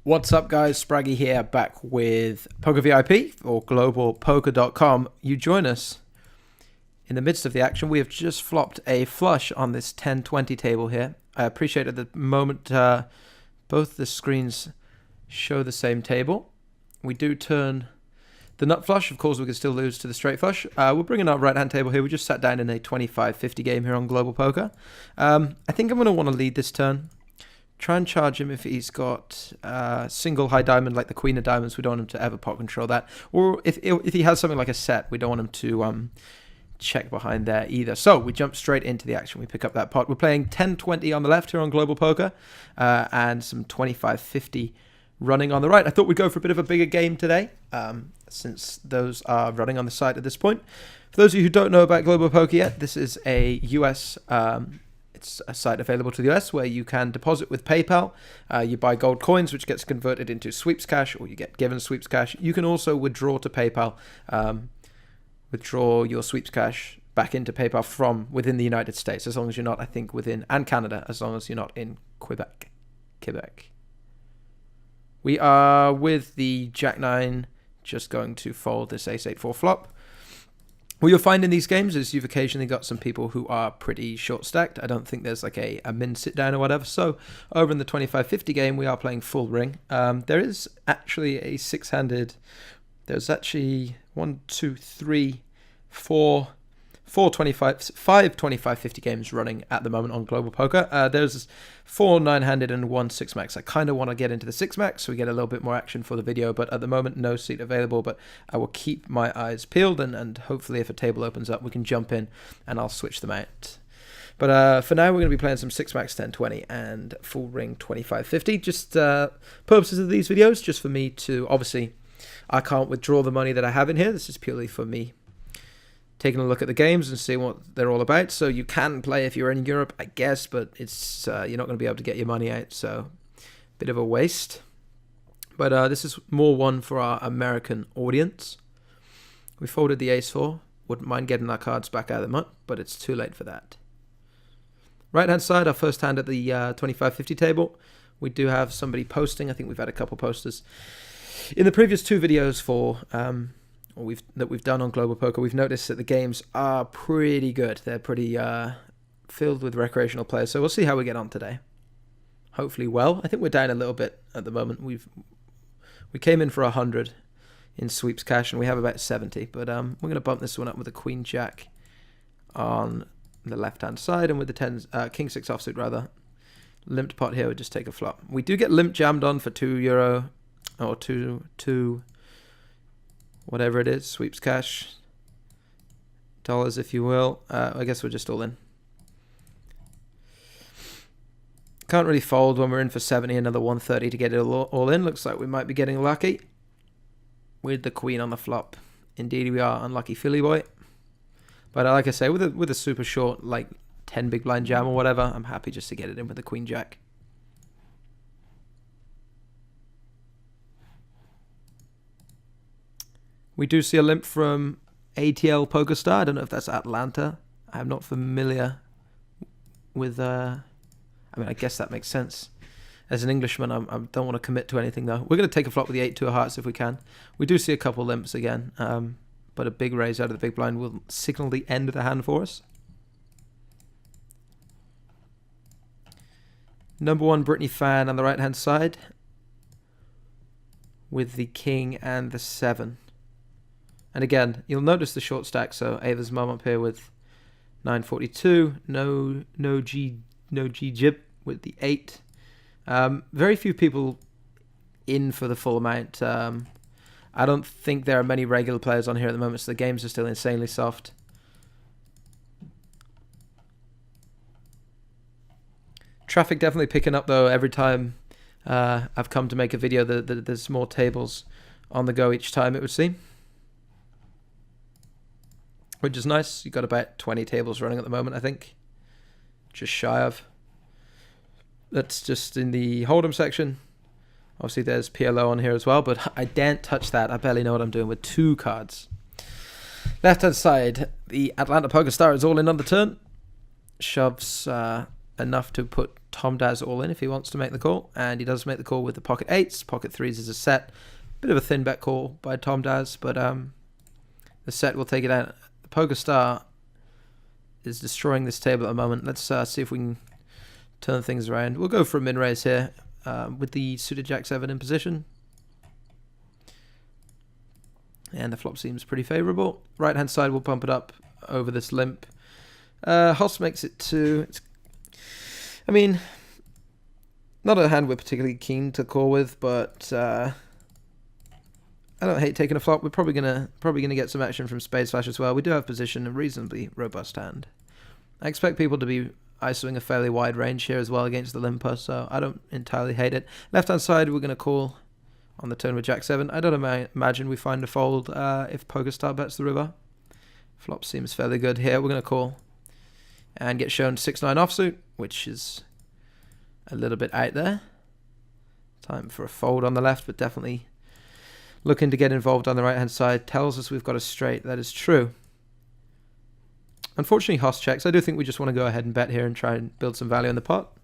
What's up, guys? Spraggy here, back with Poker VIP or globalpoker.com. You join us in the midst of the action. We have just flopped a flush on this 10-20 table here. I appreciate at the moment both the screens show the same table. We do turn the nut flush. Of course, we can still lose to the straight flush. We're bringing our right-hand table here. We just sat down in a 25-50 game here on Global Poker. I think I'm going to want to lead this turn. Try and charge him if he's got single high diamond like the queen of diamonds. We don't want him to ever pot control that. Or if he has something like a set, we don't want him to check behind there either. So we jump straight into the action. We pick up that pot. We're playing 10-20 on the left here on Global Poker and some 25-50 running on the right. I thought we'd go for a bit of a bigger game today since those are running on the side at this point. For those of you who don't know about Global Poker yet, this is a US... it's a site available to the US where you can deposit with PayPal. You buy gold coins, which gets converted into sweeps cash, or you get given sweeps cash. You can also withdraw to PayPal, withdraw your sweeps cash back into PayPal from within the United States, as long as you're not, I think, within, and Canada, as long as you're not in Quebec. We are with the Jack-9, just going to fold this Ace-8-4 flop. What you'll find in these games is you've occasionally got some people who are pretty short stacked. I don't think there's like a min sit down or whatever. So over in the 25-50 game, we are playing full ring. There is actually a six-handed. There's actually 1, 2, 3, 4, 5 25-50 games running at the moment on Global Poker. There's 4 9-handed and 1 6-max. I kind of want to get into the 6-max so we get a little bit more action for the video, but at the moment no seat available, but I will keep my eyes peeled and hopefully if a table opens up we can jump in and I'll switch them out. But for now we're going to be playing some 6-max 10-20 and full ring 25-50. Just purposes of these videos, just for me to, obviously I can't withdraw the money that I have in here. This is purely for me taking a look at the games and seeing what they're all about. So you can play if you're in Europe, I guess, but it's you're not going to be able to get your money out, so bit of a waste. But this is more one for our American audience. We folded the Ace-4. Wouldn't mind getting our cards back out of the mud, but it's too late for that. Right-hand side, our first hand at the 25-50 table. We do have somebody posting. I think we've had a couple posters. In the previous 2 videos for... that we've done on Global Poker, we've noticed that the games are pretty good. They're pretty filled with recreational players, so we'll see how we get on today. Hopefully well. I think we're down a little bit at the moment. We came in for 100 in sweeps cash, and we have about 70, but we're going to bump this one up with a Queen Jack on the left-hand side, and with the King 6 offsuit rather. Limped pot here would just take a flop. We do get limp jammed on for €2, or two whatever it is, sweeps cash, dollars if you will. I guess we're just all in. Can't really fold when we're in for 70, another 130 to get it all in. Looks like we might be getting lucky with the queen on the flop. Indeed we are, unlucky Philly boy. But like I say, with a super short, like 10 big blind jam or whatever, I'm happy just to get it in with the Queen Jack. We do see a limp from ATL PokerStar. I don't know if that's Atlanta. I'm not familiar with... I mean, I guess that makes sense. As an Englishman, I don't want to commit to anything, though. We're going to take a flop with the 8-2 of hearts if we can. We do see a couple limps again, but a big raise out of the big blind will signal the end of the hand for us. Number 1 Brittany fan on the right-hand side with the king and the 7. And again, you'll notice the short stack. So Ava's mum up here with 942, no G jib with the 8. Very few people in for the full amount. I don't think there are many regular players on here at the moment, so the games are still insanely soft. Traffic definitely picking up though every time I've come to make a video. There's more tables on the go each time, it would seem. Which is nice. You've got about 20 tables running at the moment, I think. Just shy of. That's just in the Hold'em section. Obviously there's PLO on here as well, but I daren't touch that. I barely know what I'm doing with 2 cards. Left hand side, the Atlanta PokerStar is all in on the turn. Shoves enough to put Tom Daz all in if he wants to make the call, and he does make the call with the pocket eights. Pocket threes is a set. Bit of a thin bet call by Tom Daz, but the set will take it out. The Poker Star is destroying this table at the moment. Let's see if we can turn things around. We'll go for a min-raise here with the suited Jack-7 in position. And the flop seems pretty favourable. Right-hand side will pump it up over this limp. Hoss makes it 2. I mean, not a hand we're particularly keen to call with, but I don't hate taking a flop. We're probably gonna get some action from Spades Flash as well. We do have position, a reasonably robust hand. I expect people to be ISOing a fairly wide range here as well against the limper, so I don't entirely hate it. Left-hand side, we're gonna call on the turn with Jack-7. I don't imagine we find a fold if Poker Star bets the river. Flop seems fairly good here. We're going to call and get shown 6-9 offsuit, which is a little bit out there. Time for a fold on the left, but definitely looking to get involved on the right-hand side. Tells us we've got a straight. That is true. Unfortunately, Hoss checks. I do think we just want to go ahead and bet here and try and build some value in the pot.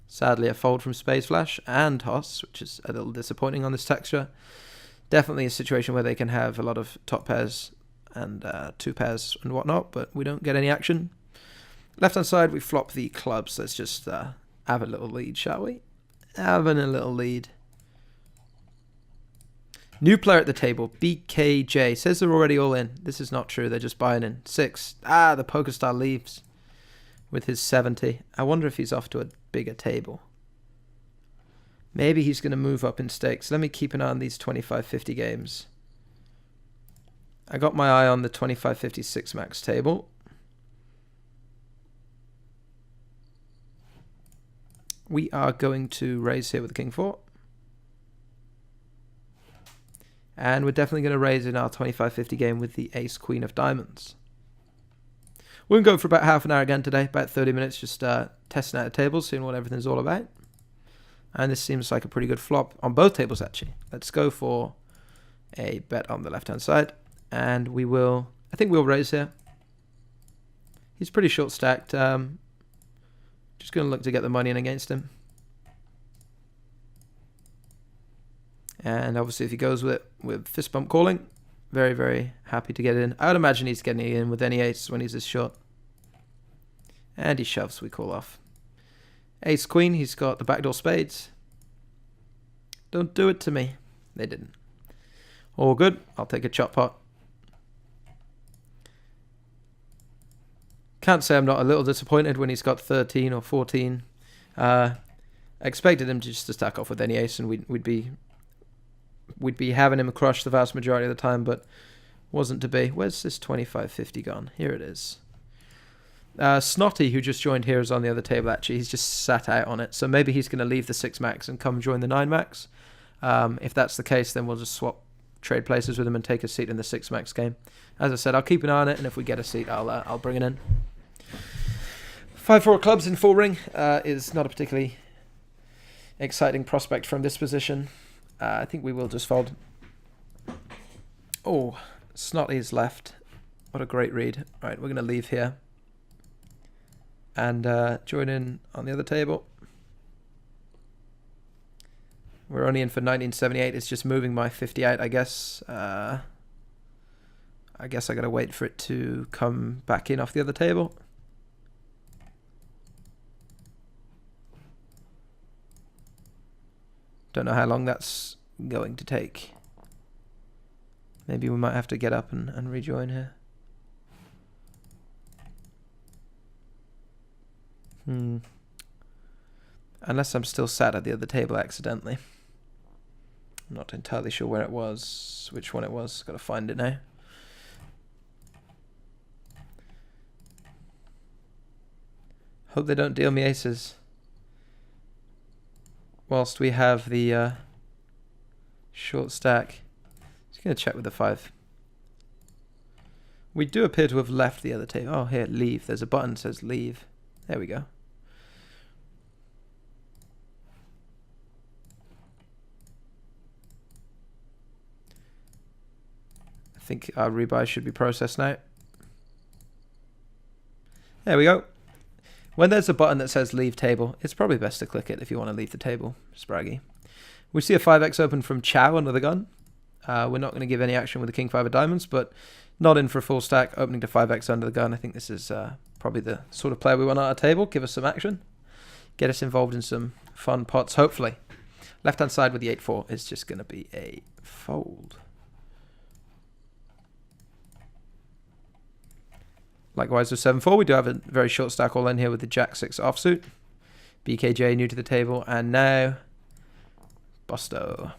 Sadly, a fold from Spades Flash and Hoss, which is a little disappointing on this texture. Definitely a situation where they can have a lot of top pairs and 2 pairs and whatnot, but we don't get any action. Left-hand side, we flop the clubs. Let's just have a little lead, shall we? Having a little lead. New player at the table, BKJ, says they're already all in. This is not true. They're just buying in. 6. The Poker Star leaves with his 70. I wonder if he's off to a bigger table. Maybe he's going to move up in stakes. Let me keep an eye on these 25-50 games. I got my eye on the 25-50 6 max table. We are going to raise here with the King 4. And we're definitely going to raise in our 25-50 game with the Ace Queen of Diamonds. We're going to go for about half an hour again today, about 30 minutes, just testing out the tables, seeing what everything's all about. And this seems like a pretty good flop on both tables, actually. Let's go for a bet on the left-hand side. And we will, I think we'll raise here. He's pretty short-stacked. Just going to look to get the money in against him. And obviously if he goes with it with fist bump calling, very, very happy to get it in. I would imagine he's getting it in with any ace when he's this short. And he shoves, we call off. Ace Queen, he's got the backdoor spades. Don't do it to me. They didn't. All good. I'll take a chop pot. Can't say I'm not a little disappointed when he's got 13 or 14. I expected him just to stack off with any ace and we'd be having him crush the vast majority of the time, but wasn't to be. Where's this 25-50 gone? Here it is. Snotty, who just joined here, is on the other table, actually. He's just sat out on it, so maybe he's going to leave the 6 max and come join the 9 max. If that's the case, then we'll just swap trade places with him and take a seat in the 6 max game. As I said, I'll keep an eye on it, and if we get a seat, I'll bring it in. 5-4 clubs in full ring is not a particularly exciting prospect from this position. I think we will just fold. Oh, Snotty is left. What a great read. Right, we're going to leave here and join in on the other table. We're only in for 1978. It's just moving my 58, I guess. I guess I got to wait for it to come back in off the other table. Don't know how long that's going to take. Maybe we might have to get up and rejoin here. Unless I'm still sat at the other table accidentally. I'm not entirely sure where it was, which one it was. Got to find it now. Hope they don't deal me aces. Whilst we have the short stack. Just going to check with the 5. We do appear to have left the other table. Oh, here, leave. There's a button that says leave. There we go. I think our rebuy should be processed now. There we go. When there's a button that says leave table, it's probably best to click it if you want to leave the table. Spraggy. We see a 5x open from Chow under the gun. We're not going to give any action with the king 5 of diamonds, but not in for a full stack, opening to 5x under the gun. I think this is probably the sort of player we want at our table. Give us some action. Get us involved in some fun pots, hopefully. Left-hand side with the 8-4 is just going to be a fold. Likewise with 7-4, we do have a very short stack all in here with the Jack-6 offsuit. BKJ new to the table, and now Busto.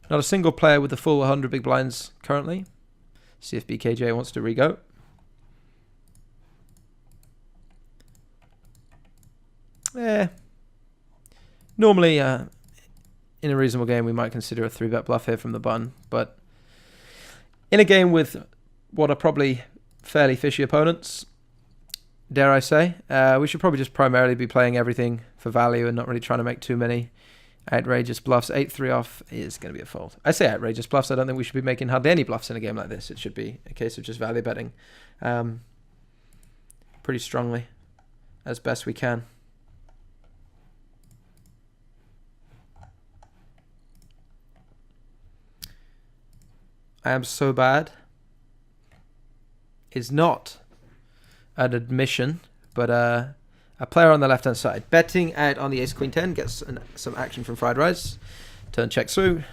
Not a single player with the full 100 big blinds currently. See if BKJ wants to re-go. Normally, in a reasonable game, we might consider a 3-bet bluff here from the button, but in a game with what are probably fairly fishy opponents, dare I say, we should probably just primarily be playing everything for value and not really trying to make too many outrageous bluffs. 8-3 off is going to be a fold. I say outrageous bluffs. I don't think we should be making hardly any bluffs in a game like this. It should be a case of just value betting pretty strongly as best we can. I am so bad is not an admission, but a player on the left-hand side. Betting out on the ace-queen-10 gets some action from fried rice. Turn checks through.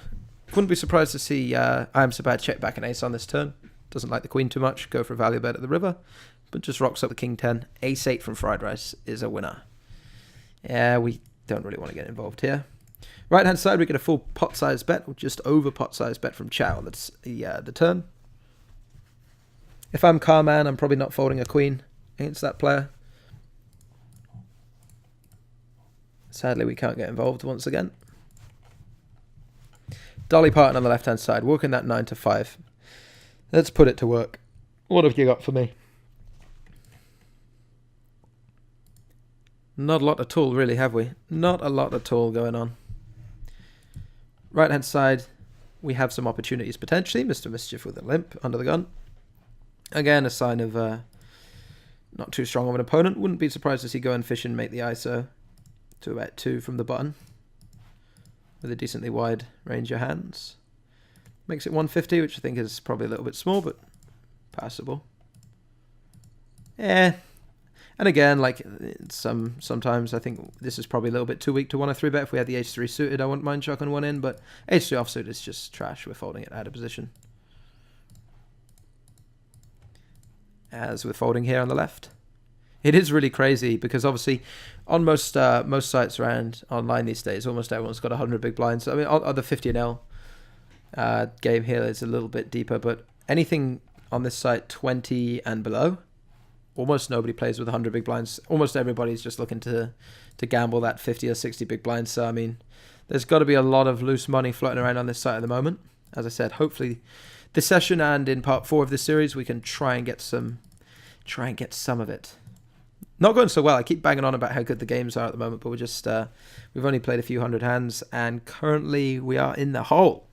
Wouldn't be surprised to see I am so bad check back an ace on this turn. Doesn't like the queen too much. Go for a value bet at the river, but just rocks up the king-10. Ace-8 from fried rice is a winner. Yeah, we don't really want to get involved here. Right-hand side, we get a full pot-size bet, or just over pot-size bet from Chow. That's the turn. If I'm Carman, I'm probably not folding a queen against that player. Sadly, we can't get involved once again. Dolly Parton on the left-hand side, working that 9 to 5. Let's put it to work. What have you got for me? Not a lot at all, really, have we? Not a lot at all going on. Right-hand side, we have some opportunities potentially. Mr. Mischief with a limp under the gun. Again, a sign of not too strong of an opponent. Wouldn't be surprised to see go and fish and make the ISO to about 2 from the button with a decently wide range of hands. Makes it 150, which I think is probably a little bit small, but passable. Yeah. And again, like sometimes I think this is probably a little bit too weak to want a 3-bet. If we had the H3 suited, I wouldn't mind chucking one in, but H3 offsuit is just trash. We're folding it out of position. As we're folding here on the left. It is really crazy because obviously on most sites around online these days, almost everyone's got 100 big blinds. I mean, on the 50NL game here is a little bit deeper, but anything on this site 20 and below, almost nobody plays with 100 big blinds. Almost everybody's just looking to gamble that 50 or 60 big blinds. So, I mean, there's got to be a lot of loose money floating around on this site at the moment. As I said, hopefully this session and in part 4 of this series, we can try and get some of it. Not going so well. I keep banging on about how good the games are at the moment, but we're just we've only played a few hundred hands, and currently we are in the hole.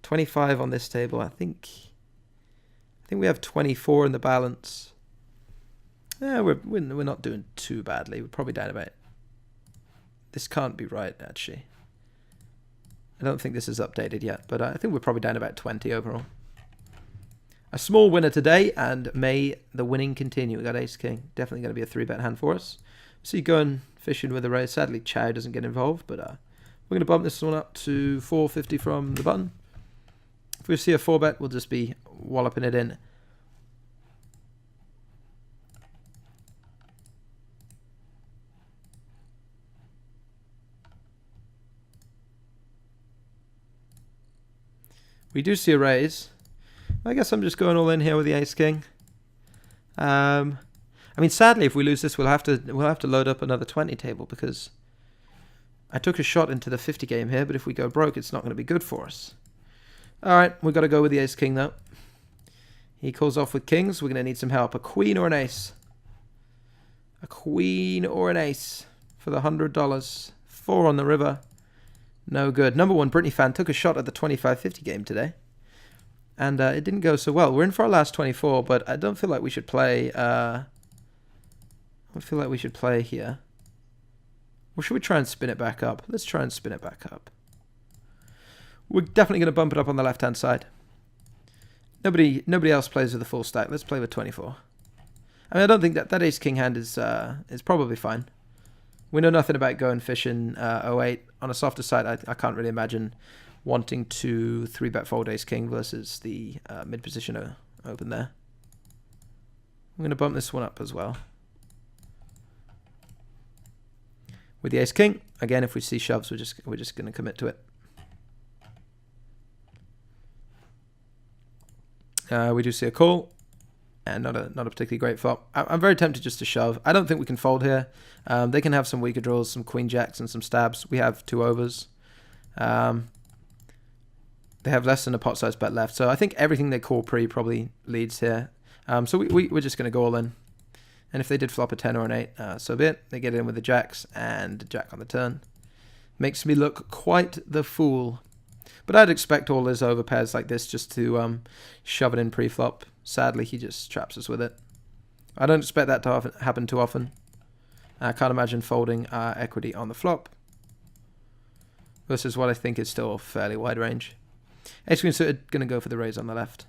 25 on this table. I think we have 24 in the balance. Yeah, we're not doing too badly. We're probably down about. This can't be right, actually. I don't think this is updated yet, but I think we're probably down about 20 overall. A small winner today, and may the winning continue. We got Ace King. Definitely going to be a 3-bet hand for us. So you going fishing with a raise. Sadly, Chow doesn't get involved, but we're going to bump this one up to 450 from the button. If we see a 4-bet, we'll just be walloping it in. We do see a raise. I guess I'm just going all in here with the Ace King. I mean, sadly, if we lose this, we'll have to load up another 20 table because I took a shot into the 50 game here, but if we go broke, it's not going to be good for us. All right, we've got to go with the Ace King though. He calls off with kings. We're going to need some help. A queen or an ace? A queen or an ace for the $100. 4 on the river. No good. Number 1 Britney fan took a shot at the 25-50 game today. And it didn't go so well. We're in for our last 24, but I don't feel like we should play. I don't feel like we should play here. Or should we try and spin it back up? Let's try and spin it back up. We're definitely going to bump it up on the left-hand side. Nobody else plays with a full stack. Let's play with 24. I mean, I don't think that ace-king hand is probably fine. We know nothing about going fishing 08. On a softer side, I can't really imagine wanting to 3-bet fold ace-king versus the mid-position open there. I'm going to bump this one up as well. With the ace-king, again, if we see shoves, we're just going to commit to it. We do see a call, and not a particularly great flop. I'm very tempted just to shove. I don't think we can fold here. They can have some weaker draws, some queen jacks and some stabs. We have 2 overs. They have less than a pot size bet left, so I think everything they call pre probably leads here. So we're just going to go all in. And if they did flop a 10 or an 8, so be it. They get in with the jacks and jack on the turn. Makes me look quite the fool. But I'd expect all his overpairs like this just to shove it in pre-flop. Sadly, he just traps us with it. I don't expect that to happen too often. I can't imagine folding equity on the flop. Versus what I think is still a fairly wide range. Ace-queen suited, going to go for the raise on the left.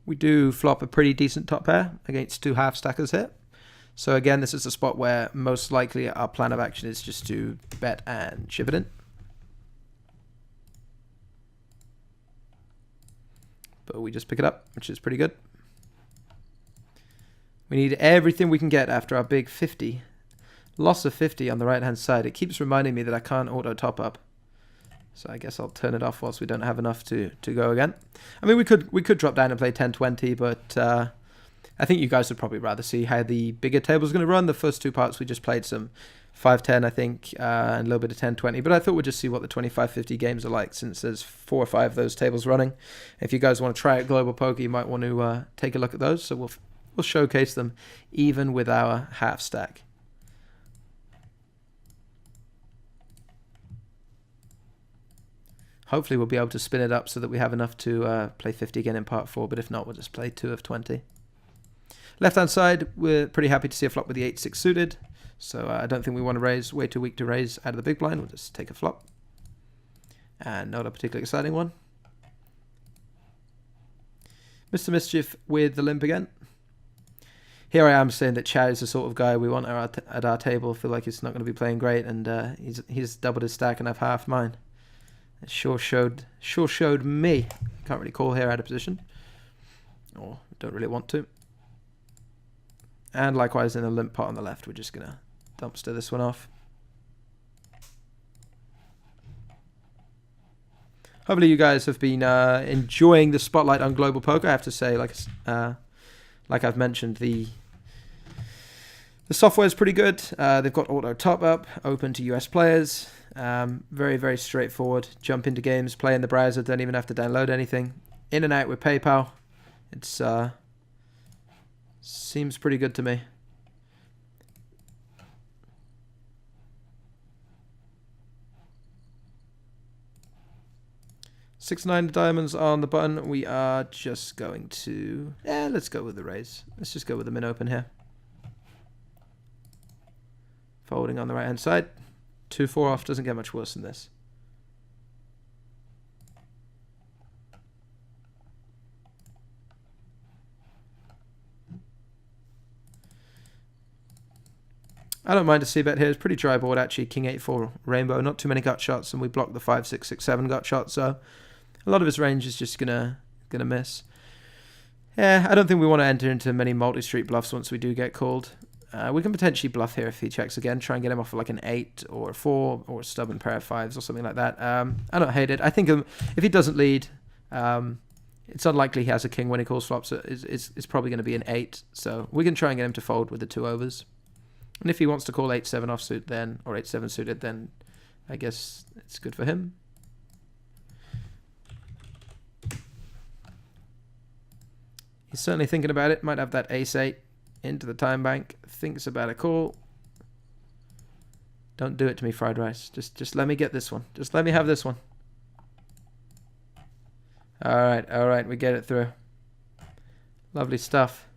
We do flop a pretty decent top pair against 2 half stackers here. So again, this is a spot where most likely our plan of action is just to bet and chip it in. But we just pick it up, which is pretty good. We need everything we can get after our big 50. Loss of 50 on the right hand side. It keeps reminding me that I can't auto top up. So I guess I'll turn it off whilst we don't have enough to go again. I mean, we could drop down and play 10-20, but I think you guys would probably rather see how the bigger table's going to run. The first 2 parts we just played some 5-10, I think, and a little bit of 10-20. But I thought we'd just see what the 25-50 games are like, since there's 4 or 5 of those tables running. If you guys want to try out Global Poker, you might want to take a look at those. So we'll showcase them even with our half stack. Hopefully we'll be able to spin it up so that we have enough to play 50 again in part 4, but if not, we'll just play 2 of 20. Left-hand side, we're pretty happy to see a flop with the 8-6 suited, so I don't think we want to raise. Way too weak to raise out of the big blind. We'll just take a flop. And not a particularly exciting one. Mr. Mischief with the limp again. Here I am saying that Chad is the sort of guy we want at our table. Feel like he's not going to be playing great, and he's doubled his stack and I've half mine. It sure showed me. Can't really call here out of position. Or don't really want to. And likewise in the limp pot on the left, we're just going to dumpster this one off. Hopefully you guys have been enjoying the spotlight on Global Poker. I have to say, like I've mentioned, the software is pretty good. They've got auto top up, open to US players. Very, very straightforward. Jump into games, play in the browser, don't even have to download anything. In and out with PayPal. It's seems pretty good to me. $6-9 diamonds on the button. We are just going to... let's go with the raise. Let's just go with the min open here. Folding on the right hand side. 2-4 off doesn't get much worse than this. I don't mind a c-bet here. It's pretty dry board actually. King 8-4 rainbow. Not too many gut shots, and we block the 5-6-6-7 gut shots. So a lot of his range is just gonna miss. Yeah, I don't think we want to enter into many multi-street bluffs once we do get called. We can potentially bluff here if he checks again. Try and get him off of like an 8 or a 4 or a stubborn pair of 5s or something like that. I don't hate it. I think if he doesn't lead, it's unlikely he has a king when he calls flops. So it's probably going to be an 8. So we can try and get him to fold with the 2 overs. And if he wants to call 8-7 offsuit then, or 8-7 suited, then I guess it's good for him. He's certainly thinking about it. Might have that ace-8 into the time bank. Thinks about a call. Don't do it to me, fried rice. Just let me get this one. Just let me have this one. All right, we get it through. Lovely stuff.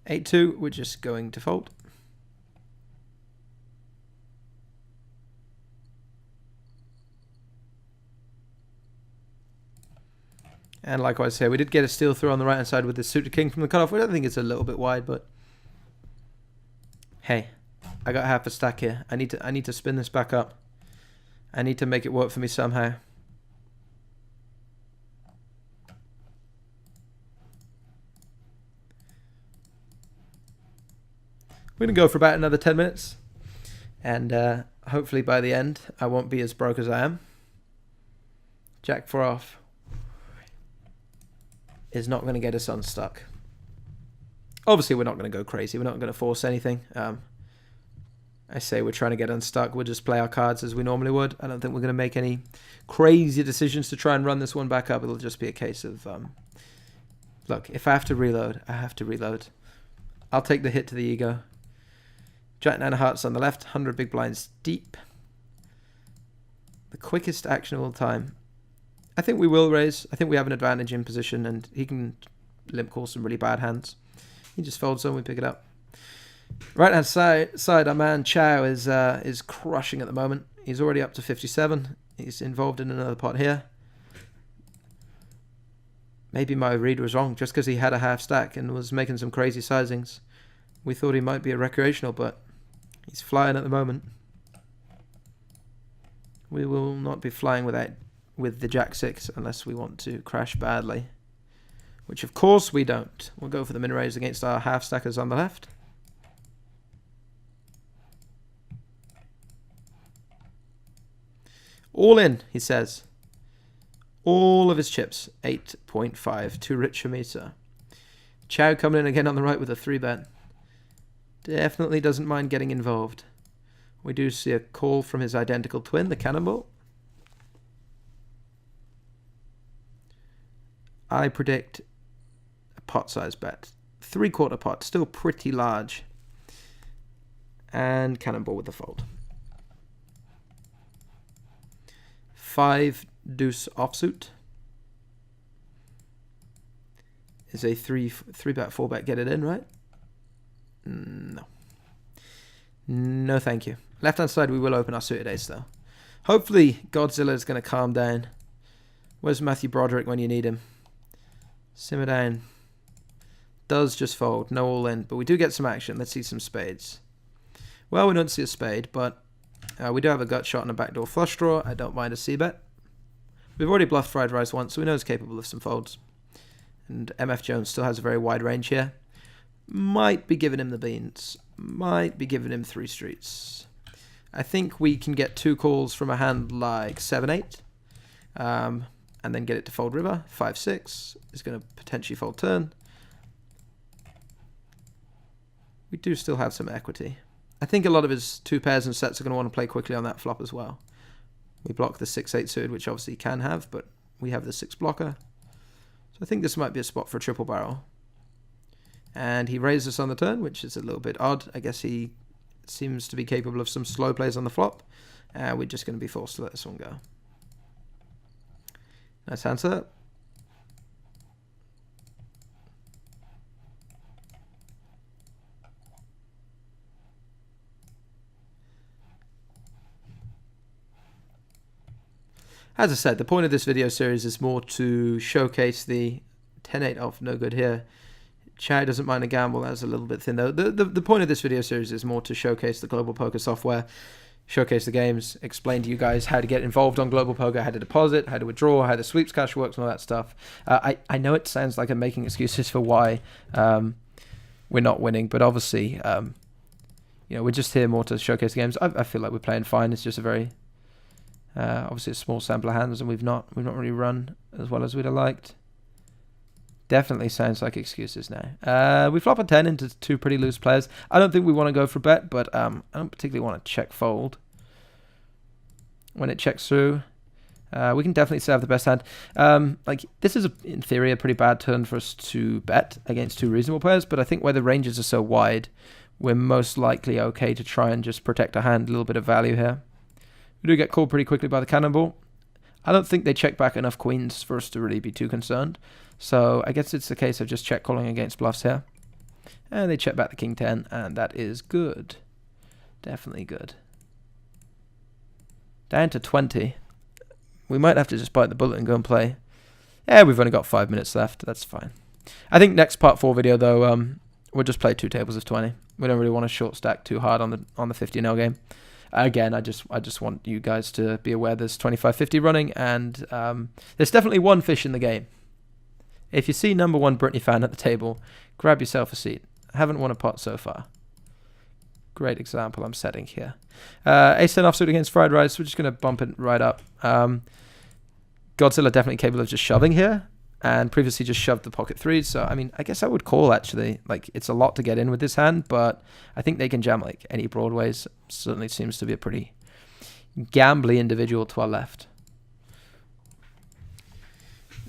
(8-2), we're just going to fold. And likewise here, we did get a steal through on the right hand side with the suited king from the cutoff. I don't think it's a little bit wide, but hey, I got half a stack here. I need to spin this back up. I need to make it work for me somehow. We're gonna go for about another 10 minutes, and hopefully by the end I won't be as broke as I am. Jack 4 off is not going to get us unstuck. Obviously, we're not going to go crazy. We're not going to force anything. I say we're trying to get unstuck. We'll just play our cards as we normally would. I don't think we're going to make any crazy decisions to try and run this one back up. It'll just be a case of, look, if I have to reload, I have to reload. I'll take the hit to the ego. Jack 9 of hearts on the left, 100 big blinds deep. The quickest action of all time. I think we will raise. I think we have an advantage in position, and he can limp call some really bad hands. He just folds on, we pick it up. Right hand side, our man Chow is crushing at the moment. He's already up to 57. He's involved in another pot here. Maybe my read was wrong, just because he had a half stack and was making some crazy sizings. We thought he might be a recreational, but he's flying at the moment. We will not be flying with the Jack 6 unless we want to crash badly, which of course we don't. We'll go for the min raise against our half stackers on the left. All in, he says. All of his chips. 8.5. Too rich for me, sir. Chow coming in again on the right with a 3-bet. Definitely doesn't mind getting involved. We do see a call from his identical twin, the Cannonball. I predict a pot size bet. 3/4 pot, still pretty large. And Cannonball with the fold. 5 deuce offsuit. Is a 3-bet, 4-bet get it in, right? No. No, thank you. Left hand side, we will open our suited ace though. Hopefully Godzilla is going to calm down. Where's Matthew Broderick when you need him? Simmer down. Does just fold. No all in. But we do get some action. Let's see some spades. Well, we don't see a spade, but we do have a gut shot and a backdoor flush draw. I don't mind a c-bet. We've already bluffed fried rice once, so we know it's capable of some folds. And MF Jones still has a very wide range here. Might be giving him the beans. Might be giving him 3 streets. I think we can get 2 calls from a hand like 7-8. And then get it to fold river. 5-6 is going to potentially fold turn. We do still have some equity. I think a lot of his 2 pairs and sets are going to want to play quickly on that flop as well. We block the 6-8 suited, which obviously can have, but we have the 6 blocker. So I think this might be a spot for a triple barrel. And he raises us on the turn, which is a little bit odd. I guess he seems to be capable of some slow plays on the flop. We're just going to be forced to let this one go. Nice answer. As I said, the point of this video series is more to showcase the 10-8 off, no good here. Chow doesn't mind a gamble, that's a little bit thin though. The point of this video series is more to showcase the Global Poker software, showcase the games, explain to you guys how to get involved on Global Poker, how to deposit, how to withdraw, how the sweeps cash works and all that stuff. I know it sounds like I'm making excuses for why we're not winning, but obviously, you know, we're just here more to showcase the games. I feel like we're playing fine. It's just a very, obviously a small sample of hands, and we've not really run as well as we'd have liked. Definitely sounds like excuses now. We flop a 10 into 2 pretty loose players. I don't think we want to go for a bet, but I don't particularly want to check fold. When it checks through, We can definitely still have the best hand. Like, this is, in theory, a pretty bad turn for us to bet against two reasonable players, but I think where the ranges are so wide, we're most likely okay to try and just protect our hand, a little bit of value here. We do get called pretty quickly by the cannonball. I don't think they check back enough queens for us to really be too concerned. So I guess it's a case of just check calling against bluffs here. And they check back the king 10, and that is good. Definitely good. Down to 20. We might have to just bite the bullet and go and play. Yeah, we've only got 5 minutes left. That's fine. I think next part 4 video, though, we'll just play 2 tables of 20. We don't really want to short stack too hard on the 50-0 game. Again, I just want you guys to be aware there's 25-50 running, and there's definitely one fish in the game. If you see number 1 Brittany fan at the table, grab yourself a seat. I haven't won a pot so far. Great example I'm setting here. Ace 10 offsuit against fried rice. We're just going to bump it right up. Godzilla definitely capable of just shoving here, and previously just shoved the pocket threes. So, I mean, I guess I would call, actually. Like, it's a lot to get in with this hand, but I think they can jam, like, any broadways. Certainly seems to be a pretty gambly individual to our left.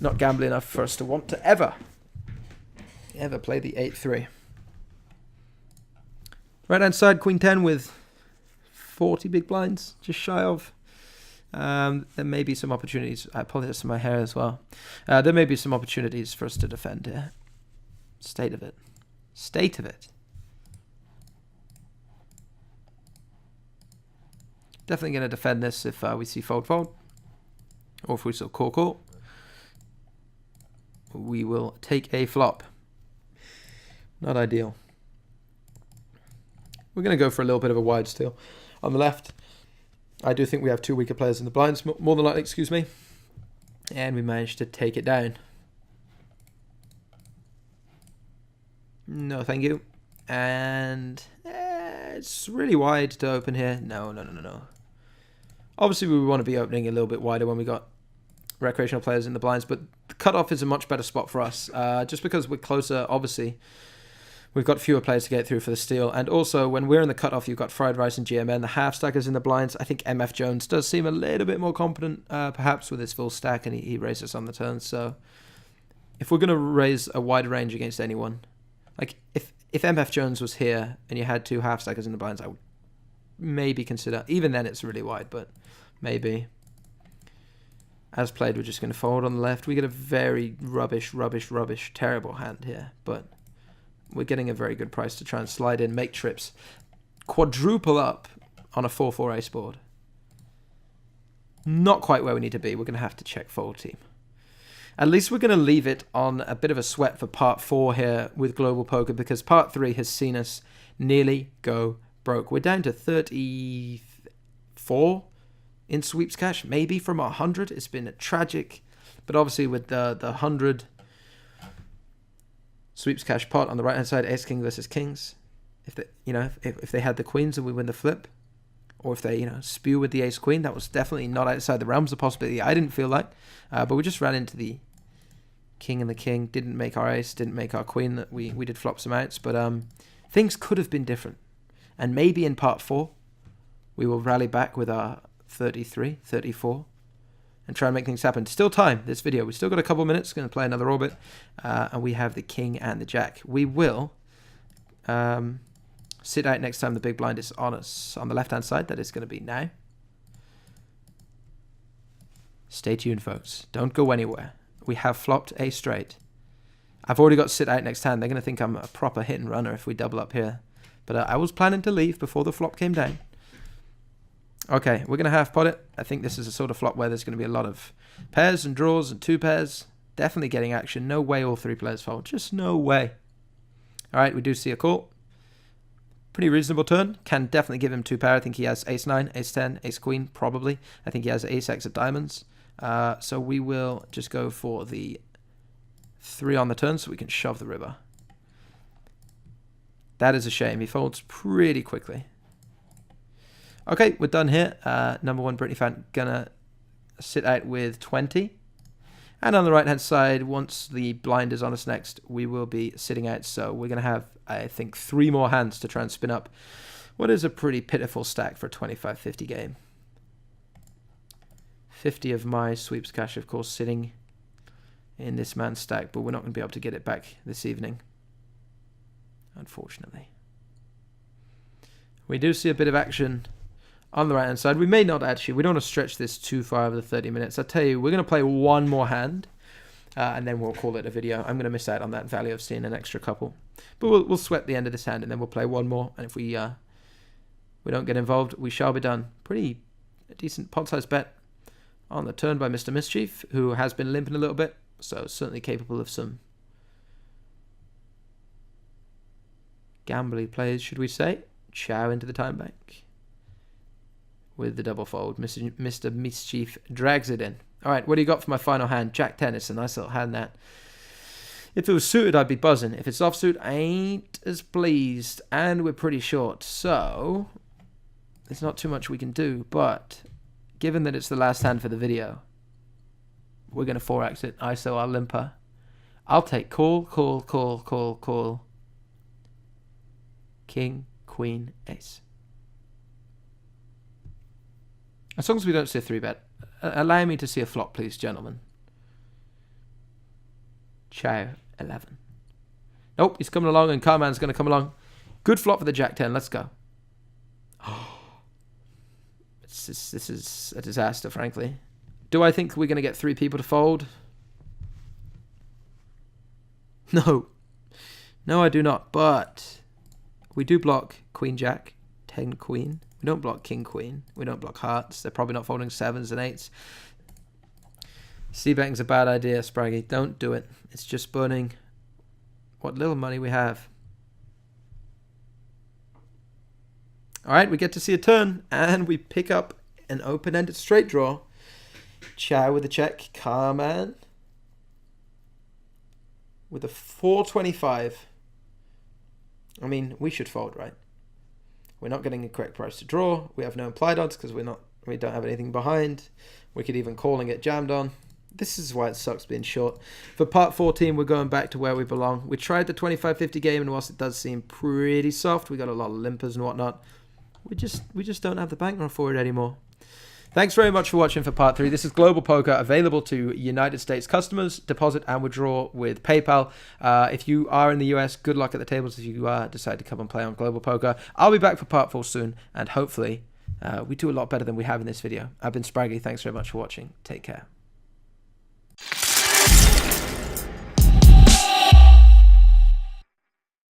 Not gambly enough for us to want to ever play the 8-3. Right-hand side, Queen 10 with 40 big blinds, just shy of. There may be some opportunities. I apologize for my hair as well. There may be some opportunities for us to defend here. State of it. State of it. Definitely going to defend this if we see fold-fold. Or if we saw call-call. We will take a flop. Not ideal. We're going to go for a little bit of a wide steal. On the left, I do think we have 2 weaker players in the blinds, more than likely, excuse me. And we managed to take it down. No, thank you. And it's really wide to open here. No. Obviously, we want to be opening a little bit wider when we got recreational players in the blinds, but the cutoff is a much better spot for us. Just because we're closer, obviously, we've got fewer players to get through for the steal. And also, when we're in the cutoff, you've got Fried Rice and GMN, the half stackers in the blinds. I think MF Jones does seem a little bit more competent, perhaps with his full stack, and he raises on the turn. So if we're going to raise a wide range against anyone, like if MF Jones was here and you had 2 half stackers in the blinds, I would maybe consider. Even then, it's really wide, but maybe. As played, we're just going to fold on the left. We get a very rubbish, terrible hand here, but we're getting a very good price to try and slide in, make trips, quadruple up on a 4-4 ace board. Not quite where we need to be. We're going to have to check fold team. At least we're going to leave it on a bit of a sweat for part 4 here with Global Poker, because part 3 has seen us nearly go broke. We're down to 34 in sweeps cash, maybe from 100. It's been tragic, but obviously with the 100 sweeps cash pot on the right hand side, ace king versus kings. If they, if they had the queens and we win the flip, or if they spew with the ace queen, that was definitely not outside the realms of possibility. I didn't feel like, but we just ran into the king and the king. Didn't make our ace, didn't make our queen. That we did flop some outs, but things could have been different. And maybe in part 4, we will rally back with our 33, 34, and try and make things happen. Still time, this video. We've still got a couple minutes. Going to play another orbit. And we have the king and the jack. We will sit out next time the big blind is on us. On the left-hand side, that is going to be now. Stay tuned, folks. Don't go anywhere. We have flopped a straight. I've already got sit out next hand. They're going to think I'm a proper hit and runner if we double up here. But I was planning to leave before the flop came down. Okay, we're going to half pot it. I think this is a sort of flop where there's going to be a lot of pairs and draws and 2 pairs. Definitely getting action. No way all 3 players fold. Just no way. All right, we do see a call. Pretty reasonable turn. Can definitely give him 2 pair. I think he has ace 9, ace 10, ace queen, probably. I think he has ace x of diamonds. So we will just go for the 3 on the turn so we can shove the river. That is a shame. He folds pretty quickly. Okay, we're done here. Number 1 Brittany fan gonna sit out with 20. And on the right hand side, once the blind is on us next, we will be sitting out. So we're gonna have, I think, 3 more hands to try and spin up what is a pretty pitiful stack for a 25-50 game. 50 of my sweeps cash, of course, sitting in this man's stack, but we're not going to be able to get it back this evening, unfortunately. We do see a bit of action on the right-hand side. We may not actually. We don't want to stretch this too far over the 30 minutes. I tell you, we're going to play one more hand, and then we'll call it a video. I'm going to miss out on that value of seeing an extra couple. But we'll sweat the end of this hand, and then we'll play one more. And if we don't get involved, we shall be done. Pretty decent pot-size bet on the turn by Mr. Mischief, who has been limping a little bit. So certainly capable of some gambly plays, should we say. Chow into the time bank with the double fold. Mr. Mischief drags it in. All right, what do you got for my final hand? Jack 10. It's a nice little hand, that. If it was suited, I'd be buzzing. If it's offsuit, I ain't as pleased. And we're pretty short, so there's not too much we can do. But given that it's the last hand for the video, we're going to 4x it. ISO our limper. I'll take call. King, queen, ace. As long as we don't see a 3-bet. Allow me to see a flop, please, gentlemen. Chow, 11. Nope, he's coming along, and Carman's going to come along. Good flop for the Jack 10. Let's go. This is a disaster, frankly. Do I think we're going to get 3 people to fold? No. No, I do not. But we do block Queen Jack, 10 Queen. We don't block King Queen. We don't block hearts. They're probably not folding 7s and 8s. C-betting's a bad idea, Spraggy. Don't do it. It's just burning what little money we have. All right, we get to see a turn, and we pick up an open-ended straight draw. Chow with a check. Carman with a 425. I mean, we should fold, right? We're not getting a correct price to draw. We have no implied odds because we don't have anything behind. We could even call and get jammed on. This is why it sucks being short. For part 14, we're going back to where we belong. We tried the 25-50 game, and whilst it does seem pretty soft, we got a lot of limpers and whatnot. We just don't have the bankroll for it anymore. Thanks very much for watching for part 3. This is Global Poker, available to United States customers. Deposit and withdraw with PayPal. If you are in the US, good luck at the tables if you decide to come and play on Global Poker. I'll be back for part 4 soon, and hopefully we do a lot better than we have in this video. I've been Spraggy. Thanks very much for watching. Take care.